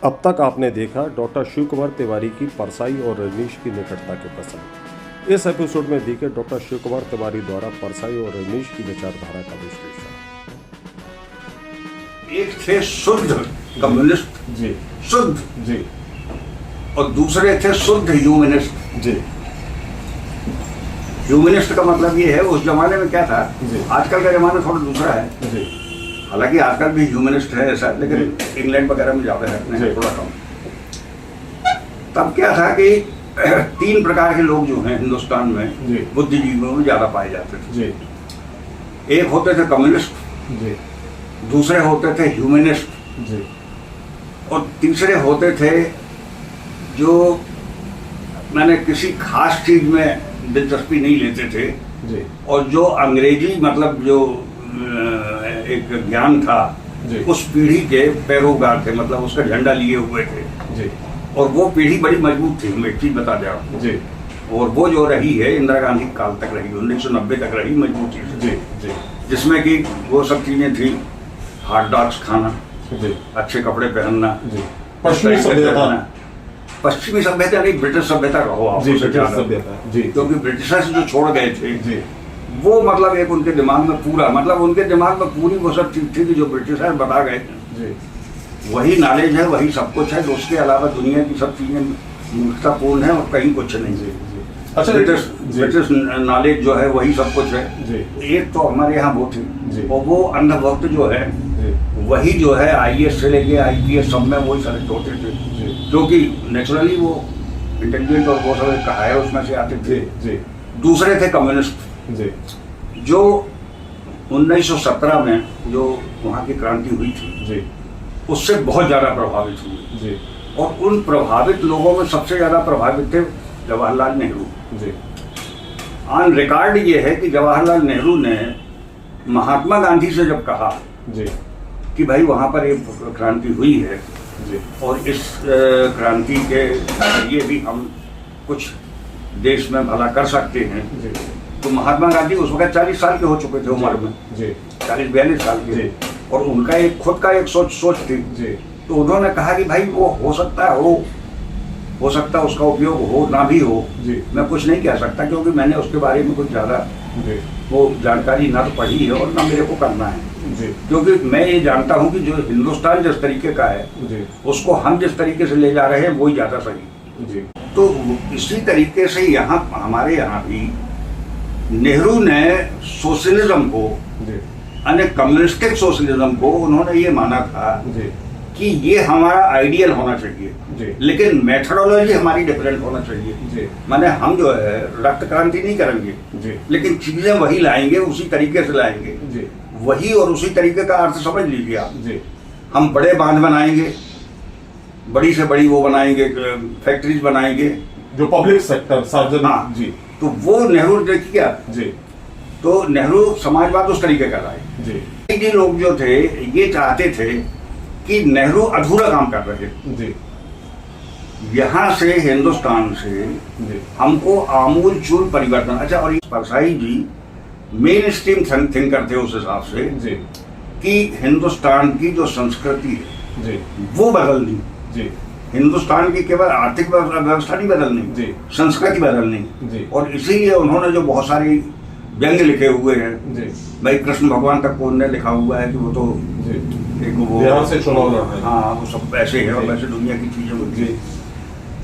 अब तक आपने देखा डॉक्टर शिव कुमार तिवारी की परसाई और रजनीश की निकटता के प्रसंग। इस एपिसोड में देखे डॉक्टर शिव कुमार तिवारी द्वारा परसाई और रजनीश की विचारधारा का विश्लेषण। एक थे शुद्ध कम्युनिस्ट जी शुद्ध जी और दूसरे थे शुद्ध ह्यूमनिस्ट जी ह्यूमनिस्ट का मतलब ये है, उस जमाने में क्या था, जी। आजकल का जमाना थोड़ा दूसरा है। जी हालांकि आजकल भी ह्यूमनिस्ट है ऐसा, लेकिन इंग्लैंड वगैरह में ज्यादा रहते हैं, जी। थोड़ा कम। तब क्या था कि तीन प्रकार के लोग जो हैं हिंदुस्तान में जी। बुद्धिजीवियों में ज्यादा पाए जाते थे। जी एक होते थे कम्युनिस्ट, जी दूसरे होते थे ह्यूमनिस्ट, जी और तीसरे होते थे जो मैंने किसी खास चीज में दिलचस्पी नहीं लेते थे, जी और जो अंग्रेजी मतलब जो एक ज्ञान था जी। उस पीढ़ी के पैरोकार थे, मतलब उसका झंडा लिए हुए थे। जी और वो पीढ़ी बड़ी मजबूत थी, मैं एक चीज बता दे रहा हूँ। जी और वो जो रही है इंदिरा गांधी काल तक रही, 1990 तक रही मजबूती से, जी जी जिसमें कि वो सब चीजें थी, हॉट डॉग्स खाना, जी अच्छे कपड़े पहनना, जी पश्चिमी सभ्यता। पश्चिमी सभ्यता नहीं, ब्रिटिश सभ्यता कहो आप जी उसे ब्रिटिश ज्यादा। सभ्यता। जी क्योंकि ब्रिटिशर्स जो छोड़ गए थे जी वो मतलब एक उनके दिमाग में पूरा, मतलब उनके दिमाग में पूरी वो सब चीज थी कि जो ब्रिटिशर बता गए जी वही नॉलेज है, वही सब कुछ है। तो उसके अलावा दुनिया की सब चीजें मूर्खतापूर्ण है और कहीं कुछ नहीं। जी जी अच्छा ब्रिटिश नॉलेज जो है वही सब कुछ है। जी एक तो हमारे यहाँ वो थी, जी। और वो अंधभक्त जो है जी वही जो है IAS से लेके IPS सब में वही सेलेक्ट होते थे, जी क्योंकि नेचुरली वो इंटेलिजेंट और वो सब कहा है उसमें से आते थे। जी दूसरे थे कम्युनिस्ट, जी जो 1917 में जो वहाँ की क्रांति हुई थी जी उससे बहुत ज़्यादा प्रभावित हुए, जी और उन प्रभावित लोगों में सबसे ज़्यादा प्रभावित थे जवाहरलाल नेहरू। जी ऑन रिकॉर्ड ये है कि जवाहरलाल नेहरू ने महात्मा गांधी से जब कहा जी कि भाई वहाँ पर एक क्रांति हुई है जी और इस क्रांति के लिए भी हम कुछ देश में भला कर सकते हैं, जी तो महात्मा गांधी उस वक्त 40 साल के हो चुके थे उम्र में, जी 40-42 साल के, जी। और उनका एक खुद का एक सोच थी। जी तो उन्होंने कहा कि भाई वो हो सकता है हो सकता है उसका उपयोग हो ना भी हो, जी मैं कुछ नहीं कह सकता, क्योंकि मैंने उसके बारे में कुछ ज़्यादा जी वो जानकारी ना तो पढ़ी है और ना मेरे को करना है। जी क्योंकि मैं ये जानता हूँ कि जो हिंदुस्तान जिस तरीके का है जी उसको हम जिस तरीके से ले जा रहे हैं वही ज़्यादा सही। जी तो इसी तरीके से यहाँ हमारे यहाँ भी नेहरू ने सोशलिज्म को, जी यानी कम्युनिस्टिक सोशलिज्म को, उन्होंने ये माना था जी कि ये हमारा आइडियल होना चाहिए, जी लेकिन मेथोडोलॉजी हमारी डिफरेंट होना चाहिए। जी माने हम जो है रक्त क्रांति नहीं करेंगे, जी लेकिन चीजें वही लाएंगे, उसी तरीके से लाएंगे, जी वही और उसी तरीके का अर्थ समझ लीजिए आप। जी हम बड़े बांध बनाएंगे, बड़ी से बड़ी वो बनाएंगे, फैक्ट्रीज बनाएंगे, जो पब्लिक सेक्टर हाँ। सार्वजनिक। जी तो वो नेहरू देखिए क्या, जी तो नेहरू समाजवाद उस तरीके का लाए। जी ये लोग जो थे ये चाहते थे कि नेहरू अधूरा काम कर रहे थे, जी यहाँ से हिंदुस्तान से जी हमको आमूल चूल परिवर्तन। अच्छा, और ये परसाई जी मेन स्ट्रीम थिंकर थे उस हिसाब से जी कि हिंदुस्तान की जो संस्कृति है जी वो बदलनी, जी हिंदुस्तान की केवल आर्थिक व्यवस्था नहीं बदलनी, जी संस्कृति बदलनी। जी और इसीलिए उन्होंने जो बहुत सारी व्यंग लिखे हुए हैं, जी भाई कृष्ण भगवान तक को उन्होंने लिखा हुआ है कि वो तो जी एक वो बिहार से चुनाव लड़ रहे हैं। हाँ वो सब ऐसे है और जी। वैसे दुनिया की चीजें होती जी है।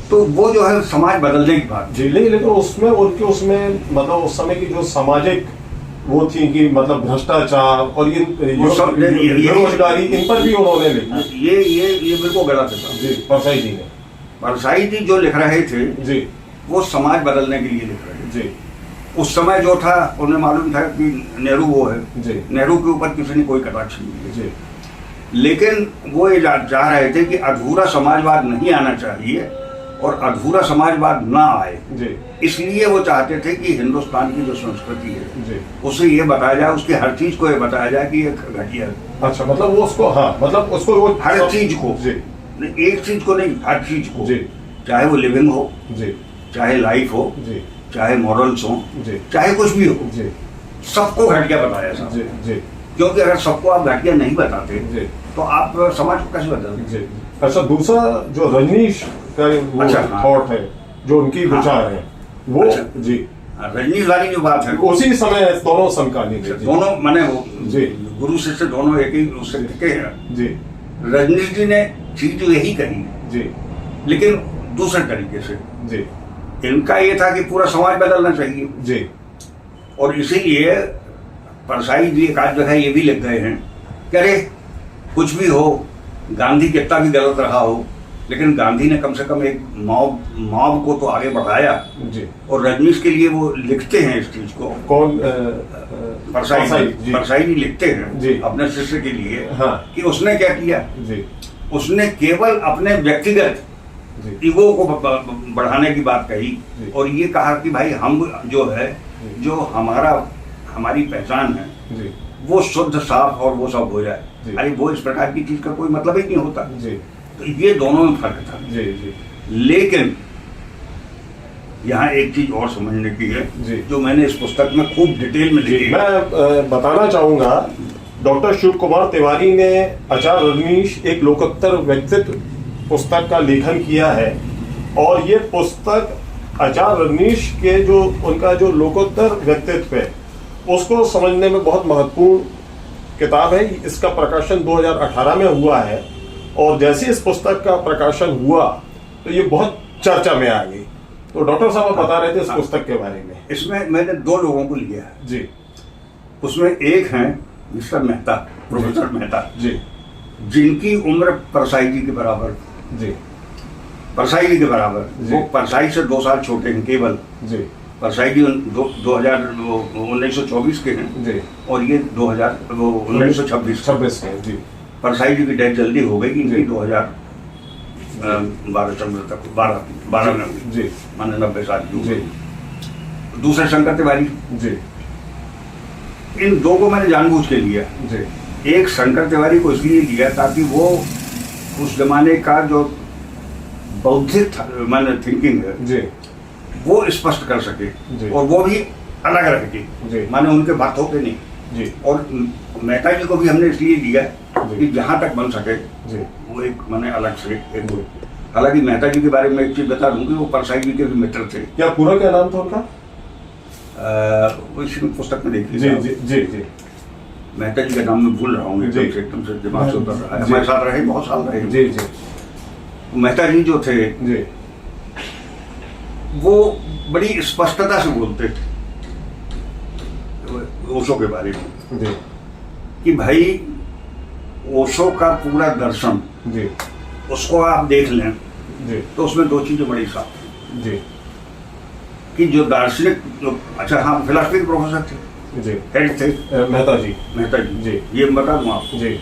तो वो जो है समाज बदलने की बात। जी लेकिन उसमें उनके उसमें मतलब उस समय की जो सामाजिक वो थी कि मतलब भ्रष्टाचार और ये वो सब बेरोजगारी, इन पर भी उन्होंने लिखी। ये बिल्कुल गलत है। जी परसाई जी ने। परसाई जी जो लिख रहे थे जी वो समाज बदलने के लिए लिख रहे थे। जी उस समय जो था उन्हें मालूम था कि नेहरू वो है, जी नेहरू के ऊपर किसी ने कोई कटाक्ष नहीं किया, जी लेकिन वो ये चाह रहे थे कि अधूरा समाजवाद नहीं आना चाहिए और अधूरा समाजवाद ना आए। जी इसलिए वो चाहते थे कि हिंदुस्तान की जो संस्कृति है जी उसे ये बताया जाए, उसकी हर चीज को ये बताया जाए कि ये घटिया है। अच्छा मतलब वो उसको, हाँ मतलब उसको वो हर चीज को, जी एक चीज को नहीं, हर चीज को, जी चाहे वो लिविंग हो, जी चाहे लाइफ हो, जी चाहे मॉरल्स हो, जी चाहे कुछ भी हो, जी सबको घटिया बताया साहब। जी जी क्योंकि अगर सबको आप घटिया नहीं बताते जी तो आप समाज को कैसे बदलोगे? जी अच्छा, दूसरा जो रजनीश का वो अच्छा, हाँ। थॉट है, जो उनकी हाँ। विचार है वो अच्छा। जी रजनीश वाली जो बात है उसी समय दोनों समकालीन है जी। दोनों माने जी। गुरु शिष्य दोनों एक ही उससे के हैं। जी रजनीश जी ने चीज यही कही जी लेकिन दूसरे तरीके से। जी इनका ये था कि पूरा समाज बदलना चाहिए जी और इसीलिए परसाई जी एक आध जगह ये भी लिख गए हैं कि अरे कुछ भी हो, गांधी कितना भी गलत रहा हो, लेकिन गांधी ने कम से कम एक मॉब को तो आगे बढ़ाया। जी। और रजनीश के लिए वो लिखते हैं इस चीज को। कौन परसाई जी। परसाई जी लिखते हैं जी। अपने शिष्य के लिए हाँ। कि उसने क्या किया, जी उसने केवल अपने व्यक्तिगत जी ईगो को बढ़ाने की बात कही जी। और ये कहा कि भाई हम जो है, जो हमारी पहचान है जी वो शुद्ध साफ और वो सब हो जाए। जी। अरे वो इस प्रकार की चीज का कोई मतलब ही नहीं होता। जी तो ये दोनों में फर्क था। जी जी लेकिन यहाँ एक चीज और समझने की है जी। जो मैंने इस पुस्तक में खूब डिटेल में लिखी है। मैं बताना चाहूंगा, डॉक्टर शिव कुमार तिवारी ने आचार्य रजनीश एक लोकोत्तर व्यक्तित्व पुस्तक का लेखन किया है और ये पुस्तक आचार्य रजनीश के जो उनका जो लोकोत्तर व्यक्तित्व है उसको समझने में बहुत महत्वपूर्ण किताब है। इसका प्रकाशन 2018 में हुआ है और जैसे इस पुस्तक का प्रकाशन हुआ तो ये बहुत चर्चा में आ गई। तो डॉक्टर साहब बता रहे थे इस पुस्तक के बारे में। इसमें मैंने दो लोगों को लिया है जी। उसमें एक है मिस्टर मेहता, प्रोफेसर मेहता जी जिनकी उम्र परसाई जी के बराबर, जी परसाई जी के बराबर। जी। वो परसाई से 2 साल छोटे हैं केवल। जी परसाई जी 1924 के हैं जी और ये 1926 26 है जी। परसाई जी की डेथ जल्दी हो गई, इनकी जी। 2012 चंद्र तक 12 में हुई, जी माने 90 साल की जी उम्र। दूसरे शंकर तिवारी, जी इन दो को मैंने जानबूझ के लिया। जी एक शंकर तिवारी को इसलिए लिया ताकि वो उस जमाने का जो बौद्धिक माने थिंकिंग है जी वो स्पष्ट कर सके जी। और वो भी अलग रह के, जी। माने उनके भक्त होते नहीं। जी और मेहता जी को भी हमने इसलिए लिया जी। कि जहाँ तक बन सके जी वो एक माने अलग से एक। जी। हालांकि मेहता जी के बारे में एक चीज बता दूं कि वो परसाई जी के भी मित्र थे। क्या पूरा क्या नाम था उनका? वो इसी पुस्तक में देख जी लीजिए। जी जी जी मेहता जी का नाम मैं भूल रहा हूँ जी। एकदम से दिमाग से उतर रहा है। जी। हमारे साथ रहे, बहुत साल रहे। जी जी मेहता जी जो थे जी वो बड़ी स्पष्टता से बोलते थे ओशो के बारे में जी कि भाई ओशो का पूरा दर्शन जी उसको आप देख लें जी तो उसमें दो चीजें बड़ी साफ हैं जी कि जो दार्शनिक जो, अच्छा हाँ, फिलॉसफी के प्रोफेसर थे, जी हेड थे मेहता जी मेहता जी। जी। ये बता दूं आपको, जी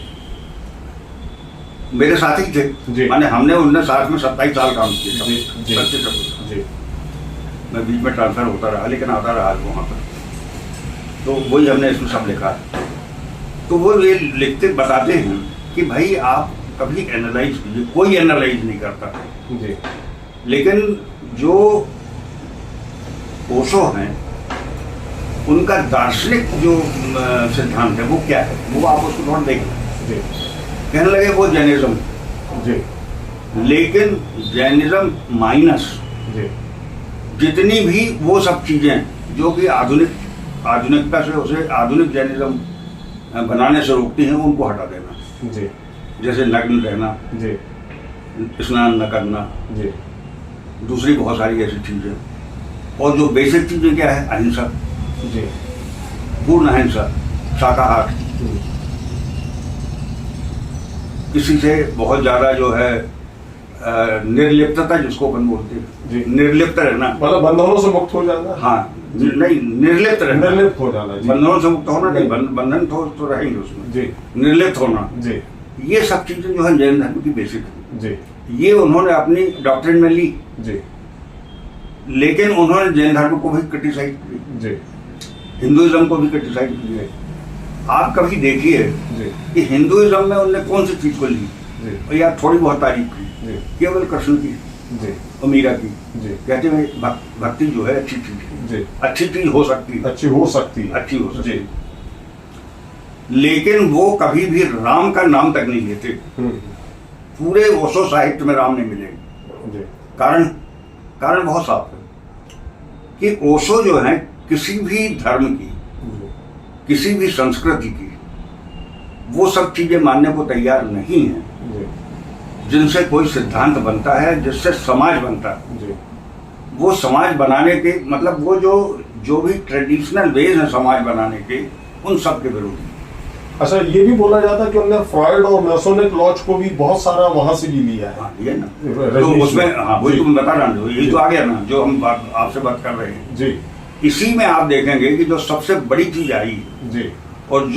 मेरे साथी थे। जी। माने हमने उनने साथ में 27 साल काम किया। जी, जी। 25 जी मैं बीच में ट्रांसफर होता रहा लेकिन आता रहा वहाँ पर। तो वही हमने इसमें सब लिखा है। तो वो ये लिखते बताते हैं कि भाई आप कभी एनालाइज कीजिए, कोई एनालाइज नहीं करता, जी लेकिन जो ओशो हैं उनका दार्शनिक जो सिद्धांत है वो क्या है, वो आप उसको थोड़ा देखें। जी कहने लगे वो जैनिज्म, जी लेकिन जैनिज्म माइनस जी जितनी भी वो सब चीजें जो कि आधुनिकता से उसे आधुनिक जैनिज्म बनाने से रोकती हैं उनको हटा देना। जी जैसे नग्न रहना, जी स्नान न करना, जी दूसरी बहुत सारी ऐसी चीजें। और जो बेसिक चीजें क्या है, अहिंसा, जी पूर्ण अहिंसा, शाकाहार, किसी से बहुत ज्यादा जो है निर्लिप्तता जिसको अपन बोलते जी। हैं, निर्लिप्त रहना। मतलब बंधनों से मुक्त हो जाना। हाँ, नहीं, निर्लिप्त रहना, निर्लिप्त हो जाना। जी बंधनों से मुक्त होना नहीं, बंधन तो रहेंगे उसमें। जी निर्लिप्त होना, जी ये सब चीजें जो है जैन धर्म की बेसिक है। जी ये उन्होंने अपनी डॉक्ट्रिन में ली, जी लेकिन उन्होंने जैन धर्म को भी क्रिटिसाइज किया, जी हिंदुइज्म को भी क्रिटिसाइज किया। जी आप कभी देखिए जी कि हिंदुइज्म में उन्होंने कौन सी चीज को ली जी या थोड़ी बहुत तारीफ की, जी केवल कृष्ण की जी और मीरा की। जी कहते हैं भक्ति जो है अच्छी चीज है, जी अच्छी चीज हो सकती है, अच्छी हो सकती है। अच्छी हो सकती जी है, लेकिन वो कभी भी राम का नाम तक नहीं लेते। पूरे ओशो साहित्य में राम नहीं मिलेगी। जी कारण बहुत साफ है कि ओशो जो है किसी भी धर्म की, किसी भी संस्कृति की, वो सब चीजें मानने को तैयार नहीं है जिनसे कोई सिद्धांत बनता है, जिससे समाज बनता है। जी वो समाज बनाने के मतलब वो जो भी ट्रेडिशनल वेज है समाज बनाने के, उन सब के विरोधी। अच्छा, ये भी बोला जाता है कि उन्होंने फ्रॉइड और मैसोनिक लॉज को भी बहुत सारा वहां से भी लिया है। हाँ, ये ना तो उसमें, हाँ वही तुम बता रहा हूँ, यही तो आ गया ना जो हम आपसे बात कर रहे हैं। जी इसी में आप देखेंगे कि जो सबसे बड़ी चीज आई जी और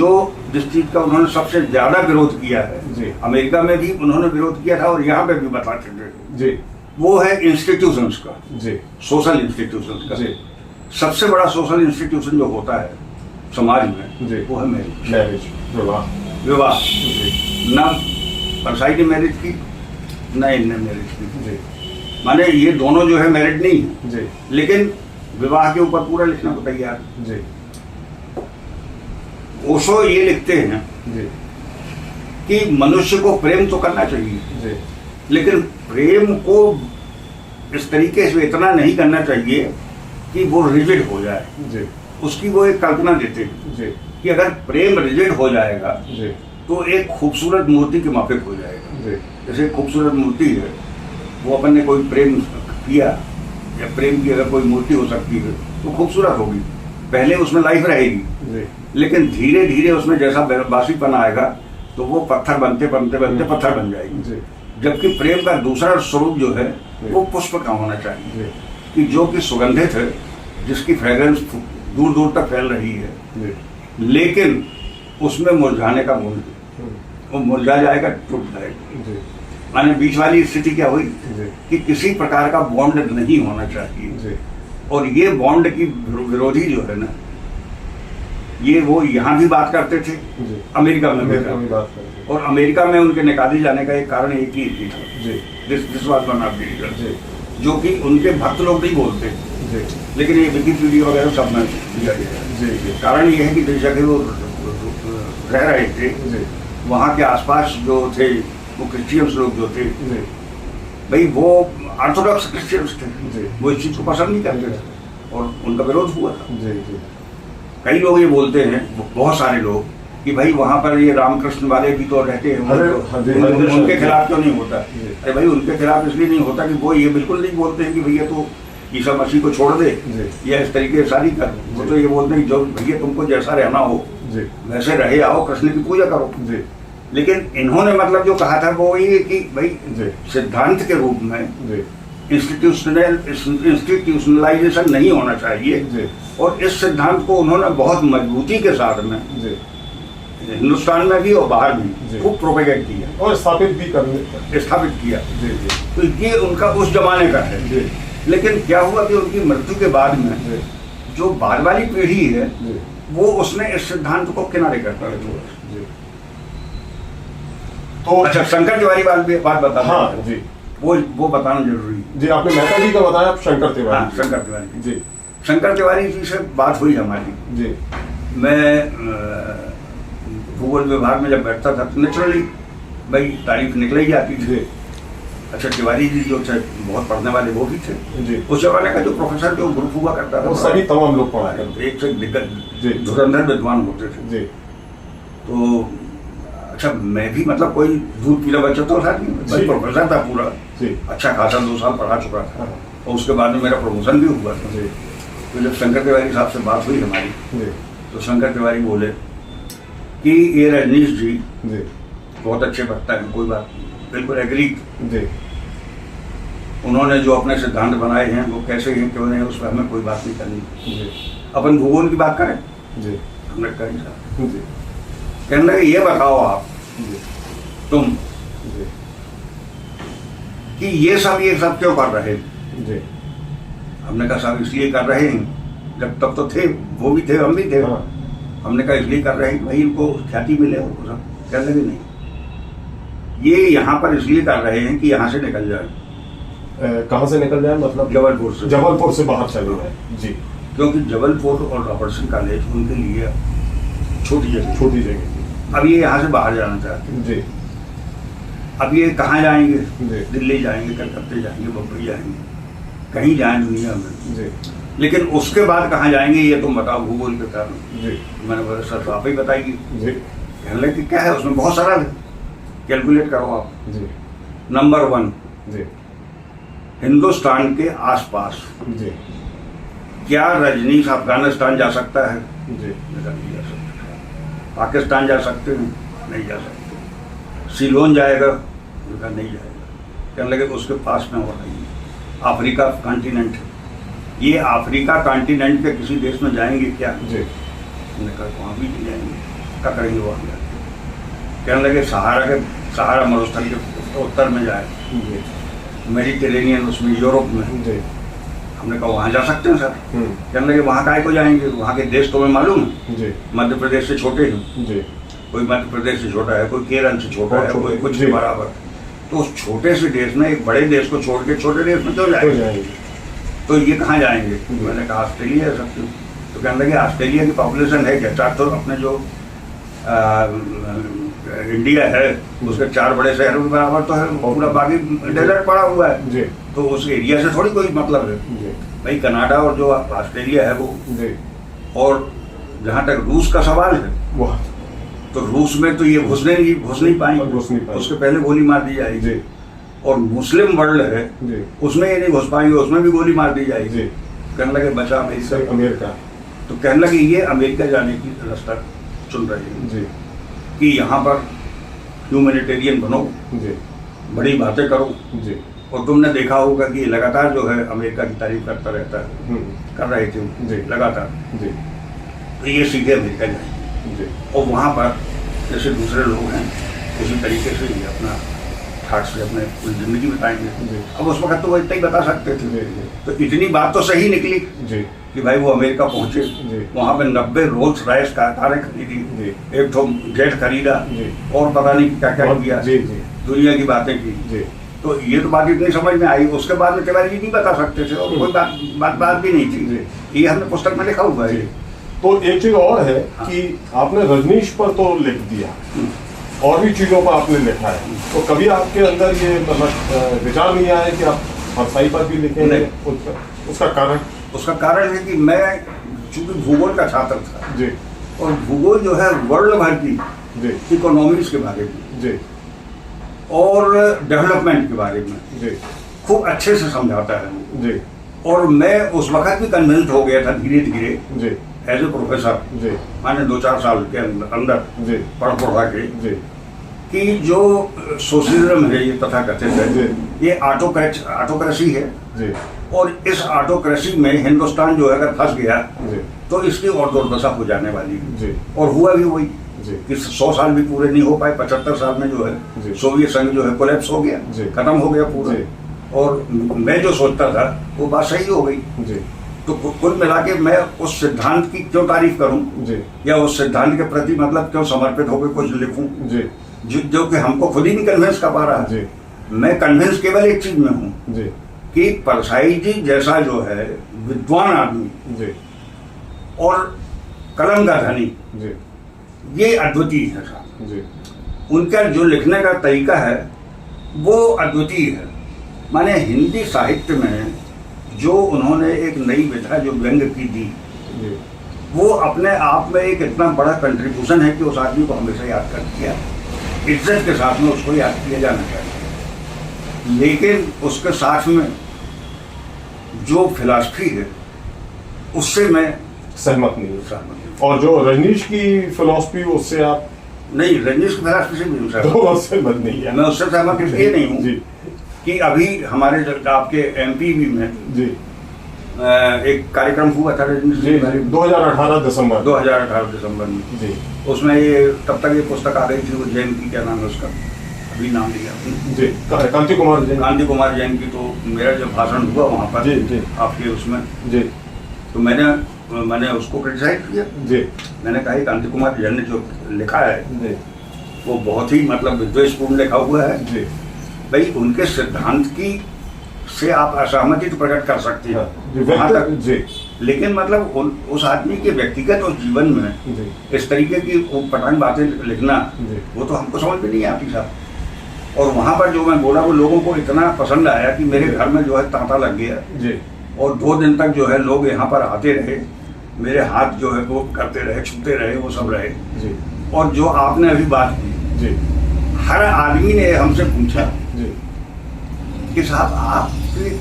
जिस चीज का उन्होंने सबसे ज्यादा विरोध किया है, जी अमेरिका में भी उन्होंने विरोध किया था और यहाँ पे भी बताते थे, जी वो है इंस्टीट्यूशंस का, जी सोशल इंस्टीट्यूशंस का। जी सबसे बड़ा सोशल इंस्टीट्यूशन जो होता है समाज में, जी वो है मैरिज, विवाह। विवाह। जी न परसाई ने मैरिज की, न इनने मैरिज की। जी माने ये दोनों जो है मैरिड नहीं है, जी लेकिन विवाह के ऊपर पूरा लिखने को तैयार। जी ओशो ये लिखते हैं जी कि मनुष्य को प्रेम तो करना चाहिए, जी लेकिन प्रेम को इस तरीके से इतना नहीं करना चाहिए कि वो रिजिड हो जाए। जी उसकी वो एक कल्पना देते हैं जी कि अगर प्रेम रिजिड हो जाएगा जी तो एक खूबसूरत मूर्ति के माफिक हो जाएगा। जी जैसे खूबसूरत मूर्ति है, वो अपन ने कोई प्रेम किया या प्रेम की अगर कोई मूर्ति हो सकती है तो खूबसूरत होगी, पहले उसमें लाइफ रहेगी, जी लेकिन धीरे धीरे उसमें जैसा बासीपन आएगा तो वो पत्थर बनते बनते बनते पत्थर बन जाएगी। जी जबकि प्रेम का दूसरा स्वरूप जो है वो पुष्प का होना चाहिए, जी कि जो कि सुगंधित है, जिसकी फ्रेग्रेंस दूर दूर तक फैल रही है, जी लेकिन उसमें मुरझाने का मूल, वो मुरझा जाएगा, टूट जाएगा। जी माने बीच वाली स्थिति क्या हुई जी कि किसी प्रकार का बॉन्ड नहीं होना चाहिए। जी और ये बॉन्ड की विरोधी जो है ना, ये वो यहाँ भी बात करते थे, जी अमेरिका में भी अमेरिका में करते बात करते थे। और अमेरिका में उनके निकाले जाने का एक कारण एक ही था, जी this was one of the, जी जो कि उनके भक्त लोग नहीं बोलते, जी लेकिन ये विकिपीडिया वगैरह सब में दिया गया है। जी जी कारण ये है कि जिस जगह वो रह रहे थे, जी वहाँ के आसपास जो थे वो क्रिश्चियंस लोग जो थे, जी भाई वो ऑर्थोडॉक्स क्रिश्चियंस थे, जी। वो इस चीज को पसंद नहीं करते थे और उनका विरोध हुआ था। जी जी कई लोग ये बोलते हैं, बहुत सारे लोग, कि भाई वहाँ पर ये रामकृष्ण वाले भी तो रहते हैं, उनके खिलाफ क्यों नहीं होता? अरे भाई उनके खिलाफ इसलिए नहीं होता कि वो ये बिल्कुल नहीं बोलते हैं कि भैया तो ईसा मसीह को छोड़ दे या इस तरीके से शादी कर। वो तो ये बोलते हैं जो भैया तुमको जैसा रहना हो वैसे रहे आओ, कृष्ण की पूजा करो। लेकिन इन्होंने मतलब जो कहा था वो ये कि भाई सिद्धांत के रूप में इंस्टीट्यूशनलाइजेशन नहीं होना चाहिए, और इस सिद्धांत को उन्होंने बहुत मजबूती के साथ में हिंदुस्तान में भी और बाहर भी खूब प्रोपेगेट किया और स्थापित किया। तो ये उनका उस जमाने का है। लेकिन क्या हुआ कि उनकी मृत्यु के बाद में जो बाद वाली पीढ़ी है वो उसने इस सिद्धांत को किनारे कर दिया। तो अच्छा, शंकर तिवारी बात बता। हाँ जी, वो बताना जरूरी जी। आपने मेहता जी का बताया, शंकर तिवारी। हाँ, शंकर तिवारी जी। शंकर तिवारी जी से बात हुई हमारी जी। मैं भूगोल विभाग में जब बैठता था तो नेचुरली भाई तारीफ निकल ही जाती थी। अच्छा, तिवारी जी जो थे बहुत पढ़ने वाले वो भी थे जी। उस जमाने का जो प्रोफेसर जो ग्रुप हुआ करता था वो सभी तमाम लोग पढ़ा करते, एक से दिग्गज धुरंधर विद्वान होते थे जी। तो अच्छा, मैं भी मतलब कोई दूध पीला बच्चा तो था नहीं, भाई प्रोफेसर था पूरा जी। अच्छा खासा 2 साल पढ़ा चुका था। हाँ। और उसके बाद में मेरा प्रमोशन भी हुआ था जी। तो जब शंकर तिवारी साहब से बात हुई हमारी जी। तो शंकर तिवारी बोले कि ये रजनीश जी जी। बहुत अच्छे वक्ता हैं, कोई बात नहीं, बिल्कुल एग्री। जी। उन्होंने जो अपने सिद्धांत बनाए हैं वो कैसे हैं क्यों नहीं, उस पर हमें कोई बात नहीं करनी। जी। अपन भूगोल की बात करें। जी। हमने कही साहब जी। कहने लगे ये बताओ आप जी। तुम जी। कि ये सब क्यों कर रहे हैं? जी। हमने कहा साहब इसलिए कर रहे हैं, जब तब तो थे, वो भी थे, हम भी थे। हाँ। हमने कहा इसलिए कर रहे हैं भाई इनको ख्याति मिले और सब। कहने लगे नहीं, ये यहाँ पर इसलिए कर रहे हैं कि यहाँ से निकल जाए। कहाँ से निकल जाए मतलब? जबलपुर से बाहर चले जाए। जी। क्योंकि जबलपुर और रॉबर्टसन कॉलेज उनके लिए छोटी जगह थी। अब ये यहाँ से बाहर जाना चाहते हैं। जी। अब ये कहाँ जाएंगे? जी। दिल्ली जाएंगे, कलकत्ते जाएंगे, बम्बई जाएंगे, कहीं जाएं दुनिया में। जी लेकिन उसके बाद कहाँ जाएंगे ये तुम बताओ भूगोल के कारण। जी मैंने बोला सर तो आप ही बताइए। जी कहने लगे कि क्या है उसमें, बहुत सरल है, कैलकुलेट करो आप। जी नंबर 1, जी हिंदुस्तान के आसपास जी क्या रजनीश अफगानिस्तान जा सकता है? जी नहीं जा सकता। पाकिस्तान जा सकते हैं? नहीं जा सकते। सीलोन जाएगा? नहीं जाएगा। कहने लगे उसके पास में हो रही है अफ्रीका कॉन्टिनेंट है, ये अफ्रीका कॉन्टिनेंट के किसी देश में जाएंगे क्या? जी मैंने कहा वहाँ भी नहीं जाएंगे। क्या करेंगे वहाँ जाके? कहने लगे सहारा मरुस्थल के उत्तर में जाए, जी मेडिटेरेनियन उसमें यूरोप में। जी हमने कहा वहाँ जा सकते हैं सर। हम्म, कहने लगे वहाँ काहे को जाएंगे, वहाँ के देश तुम्हें मालूम है? जी मध्य प्रदेश से छोटे हैं, जी कोई मध्य प्रदेश से छोटा है, कोई केरल से छोटा बहुत है, छोटे, कोई कुछ जी। के बराबर। तो उस छोटे से देश में एक बड़े देश को छोड़ के छोटे देश में क्यों हो जाएंगे? जाएंगे। तो ये कहाँ जाएंगे? जी। मैंने कहा ऑस्ट्रेलिया है सब कुछ। तो कहने लगे ऑस्ट्रेलिया की पॉपुलेशन है क्या? चार, तो अपने जो इंडिया है उसके 4 बड़े शहरों के बराबर तो है, पूरा बाकी डेजर्ट पड़ा हुआ है। जी तो उस एरिया से थोड़ी कोई मतलब है। जी भाई कनाडा और जो ऑस्ट्रेलिया है वो, जी और जहाँ तक रूस का सवाल है वाह तो रूस में तो ये घुस नहीं घुस नहीं पाएंगे, पाएंगे। उसके पहले गोली मार दी जाएगी। जी और मुस्लिम वर्ल्ड है जी उसमें ये नहीं घुस पाएंगे, उसमें भी गोली मार दी जाएगी। जी कहने लगे बचा अमेरिका। अमेरिका। तो कहने लगे ये अमेरिका जाने की रास्ता चुन रहे हैं जी कि यहाँ पर ह्यूमैनिटेरियन बनो, जी बड़ी बातें करो। जी और तुमने देखा होगा कि लगातार जो है अमेरिका की तारीफ करता रहता है, हम्म, कर रहे थे जी। लगातार। जी तो ये सीधे अमेरिका जाएंगे जी और वहाँ पर जैसे दूसरे लोग हैं उसी तरीके से ये अपना ठाट से अपने पूरी जिंदगी जी। बिताएंगे। अब उस वक्त तो वो इतना ही बता सकते थे। जी जी तो इतनी बात तो सही निकली जी कि भाई वो अमेरिका पहुंचे, जी। वहाँ पे 90 रोल्स रॉयस कारें खरीदी, जी। एक तो जेट खरीदा जी। और पता नहीं क्या क्या और- किया, जी जी दुनिया की बातें की। जी तो ये तो बात इतनी समझ में आई। उसके बाद में तिवारी जी नहीं बता सकते थे और कोई बात भी नहीं थी। जी। ये हमने पुस्तक में लिखा हुआ है। जी। तो एक चीज और है हाँ। कि आपने रजनीश पर तो लिख दिया, और भी चीजों पर आपने लिखा है, तो कभी आपके अंदर ये मतलब विचार नहीं आया कि आप परसाई पर भी लिखेंगे? नहीं। उसका कारण? उसका कारण है कि मैं चूंकि भूगोल का छात्र था जी और भूगोल जो है वर्ल्ड भर की जी इकोनॉमिक्स के बारे में जी और डेवलपमेंट के बारे में जी खूब अच्छे से समझाता है वो। जी और मैं उस वक्त भी कन्विंस हो गया था धीरे धीरे जी एज ए प्रोफेसर, जी मैंने 2-4 साल के अंदर जी पढ़ा के जी कि जो सोशलिज्म है ये तथाकथित है, जी। ये ऑटोक्रेसी है। जी और इस ऑटोक्रेसी में हिंदुस्तान जो है अगर फंस गया जी तो इसकी और दुर्दशा हो जाने वाली है। जी और हुआ भी वही जी कि 100 साल भी पूरे नहीं हो पाए, 75 साल में जो जी। है सोवियत संघ जो है कोलैप्स हो गया, जी। खत्म हो गया पूरा। जी। और मैं जो सोचता था वो बात सही हो गई। जी तो कुल मिला के मैं उस सिद्धांत की क्यों तारीफ करूं जी या उस सिद्धांत के प्रति मतलब क्यों समर्पित होकर कुछ लिखूं जी जो कि हमको खुद ही नहीं कन्विंस कर पा रहा। जी मैं कन्विंस केवल एक चीज में हूं जी कि परसाई जी जैसा जो है विद्वान आदमी जी और कलम का धनी, जी ये अद्वितीय है साहब। जी उनका जो लिखने का तरीका है वो अद्वितीय है। माने हिंदी साहित्य में जो उन्होंने एक नई विधा जो व्यंग की दी, जी वो अपने आप में एक इतना बड़ा कंट्रीब्यूशन है कि उस आदमी को हमेशा याद कर दिया, इज्जत के साथ में उसको याद किया जाना चाहिए। लेकिन उसके साथ में जो फिलॉसफी है उससे मैं सहमत नहीं हूँ। सहमत नहीं। और जो रजनीश की फिलॉसफी उससे आप नहीं, रजनीश की फिलॉसफी से भी सहमत तो सहमत नहीं है? मैं उससे सहमत इसलिए नहीं हूँ जी कि अभी हमारे जो आपके एमपी में जी एक कार्यक्रम हुआ था रजनीश जी 2018 दिसंबर 2018 दिसंबर में। जी उसमें ये तब तक ये पुस्तक आ गई थी, वो जैन की, क्या नाम है उसका, अभी नाम लिया जी कांति कुमार जी गांधी कुमार जैन की। तो मेरा जब भाषण हुआ वहाँ पर जी जी आपके उसमें, जी तो मैंने उसको क्रिटिसाइज किया। जी मैंने कहा कि कांति कुमार जैन ने जो लिखा है जी वो बहुत ही मतलब विद्वेषपूर्ण लिखा हुआ है। जी भाई उनके सिद्धांत की से आप असहमति तो प्रकट कर सकते हाँ, हैं जी, वहाँ तक, जी लेकिन मतलब उस आदमी के व्यक्तिगत उस जीवन में जी इस तरीके की पटांग बातें लिखना जी वो तो हमको समझ में नहीं आती साहब। और वहाँ पर जो मैं बोला वो लोगों को इतना पसंद आया कि मेरे घर में जो है तांता लग गया जी और 2 दिन तक जो है लोग यहाँ पर आते रहे, मेरे हाथ जो है वो करते रहे, छूते रहे, वो सब रहे। जी और जो आपने अभी बात की, जी हर आदमी ने हमसे पूछा जी कि साहब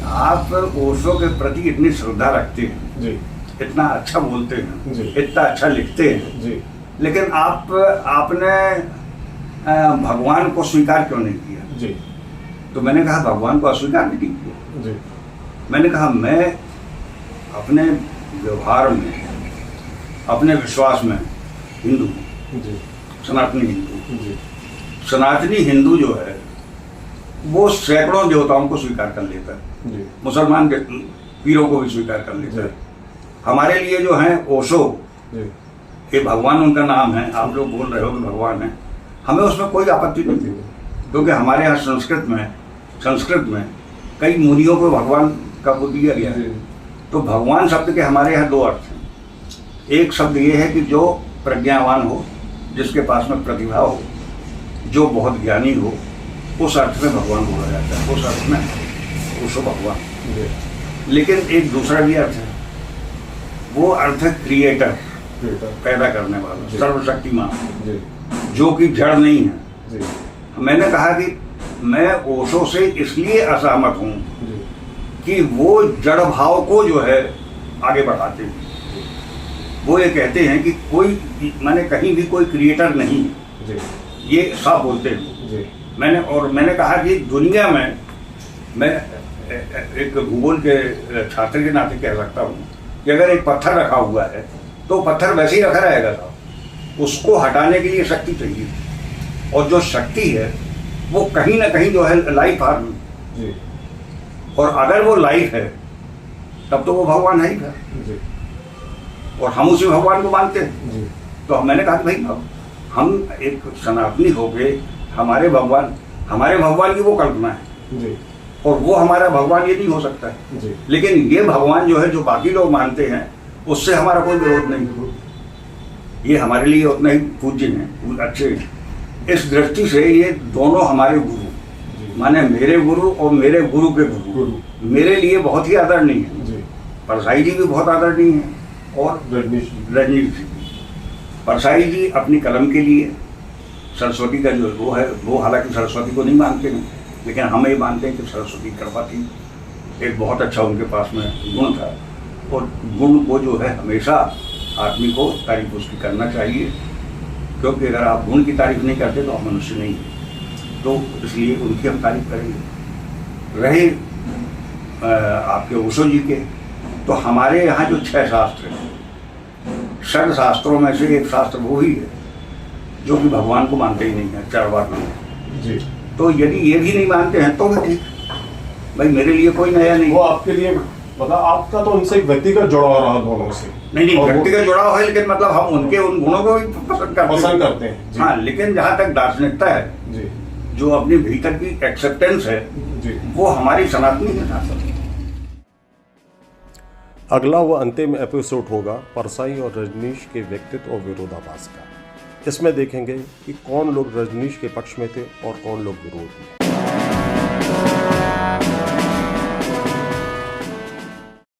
आप ओशो के प्रति इतनी श्रद्धा रखते हैं, जी इतना अच्छा बोलते हैं, जी। इतना अच्छा लिखते हैं, जी लेकिन आपने भगवान को स्वीकार क्यों नहीं किया? जी तो मैंने कहा भगवान को अस्वीकार नहीं किया। जी मैंने कहा मैं अपने व्यवहार में, अपने विश्वास में हिंदू, जी सनातनी हिंदू। जी सनातनी हिंदू जो है वो सैकड़ों देवताओं को स्वीकार कर लेता है, जी मुसलमान पीरों को भी स्वीकार कर लेता है। हमारे लिए जो है ओशो, जी ये भगवान उनका नाम है, आप लोग बोल रहे हो कि भगवान है, हमें उसमें कोई आपत्ति नहीं थी, क्योंकि हमारे यहाँ संस्कृत में कई मुनियों को भगवान का वो दिया गया है। तो भगवान शब्द के हमारे यहाँ 2 अर्थ हैं। एक शब्द ये है कि जो प्रज्ञावान हो, जिसके पास में प्रतिभा हो, जो बहुत ज्ञानी हो, उस अर्थ में भगवान बोला जाता है, उस अर्थ में ओशो भगवान। जी लेकिन एक दूसरा भी अर्थ है, वो अर्थ है क्रिएटर, पैदा करने वाला, जी। सर्वशक्तिमान, जी जो कि जड़ नहीं है। जी मैंने कहा कि मैं ओशो से इसलिए असहमत हूँ जी कि वो जड़ भाव को जो है आगे बढ़ाते हैं। वो ये कहते हैं कि कोई, माने कहीं भी कोई क्रिएटर नहीं है, जी ये साफ बोलते हैं। जी मैंने कहा कि दुनिया में, मैं एक भूगोल के छात्र के नाते कह सकता हूँ कि अगर एक पत्थर रखा हुआ है तो पत्थर वैसे ही रखा रहेगा साहब, उसको हटाने के लिए शक्ति चाहिए, और जो शक्ति है वो कहीं ना कहीं जो है लाइफ आ रही, जी और अगर वो लाइफ है तब तो वो भगवान है ही है, जी और हम उसी भगवान को मानते हैं। जी तो मैंने कहा कि भाई हम एक सनातनी हो गए, हमारे भगवान की वो कल्पना है, जी और वो हमारा भगवान ये नहीं हो सकता है। जी लेकिन ये भगवान जो है, जो बाकी लोग मानते हैं, उससे हमारा कोई विरोध नहीं, ये हमारे लिए उतना ही पूज्य हैं, अच्छे हैं। इस दृष्टि से ये दोनों हमारे गुरु, माने मेरे गुरु और मेरे गुरु के गुरु, मेरे लिए बहुत ही आदरणीय है। जी परसाई जी भी बहुत आदरणीय है, और रजनीश रजनीश जी। परसाई जी अपनी कलम के लिए, सरस्वती का जो वो है, वो हालांकि सरस्वती को नहीं मानते हैं, लेकिन हम ये मानते हैं कि सरस्वती कृपा थी, एक बहुत अच्छा उनके पास में गुण था, और गुण को जो है हमेशा आदमी को तारीफ उसकी करना चाहिए, क्योंकि अगर आप गुण की तारीफ नहीं करते तो आप मनुष्य नहीं है। तो इसलिए उनकी हम तारीफ करेंगे। रहे आपके ओशो जी के, तो हमारे यहाँ जो 6 शास्त्र हैं, 6 शास्त्रों में से एक शास्त्र वो ही है जो कि भगवान को मानते ही नहीं है, चारवाक में। जी तो यदि ये भी नहीं मानते हैं तो भी ठीक, भाई मेरे लिए कोई नया नहीं। वो आपके लिए मतलब आपका तो उनसे एक व्यक्तिगत जुड़ाव रहा दोनों से। नहीं और वो व्यक्तिगत जुड़ाव है, लेकिन मतलब हम उनके उन गुणों को भी पसंद करते हैं। जी हाँ, लेकिन जहाँ तक दार्शनिकता है, जी जो अपने भीतर की एक्सेप्टेंस है, जी वो हमारी सनातनी है। अगला व अंतिम एपिसोड होगा परसाई और रजनीश के व्यक्तित्व और विरोधाभास का। इसमें देखेंगे कि कौन लोग रजनीश के पक्ष में थे और कौन लोग विरोध में।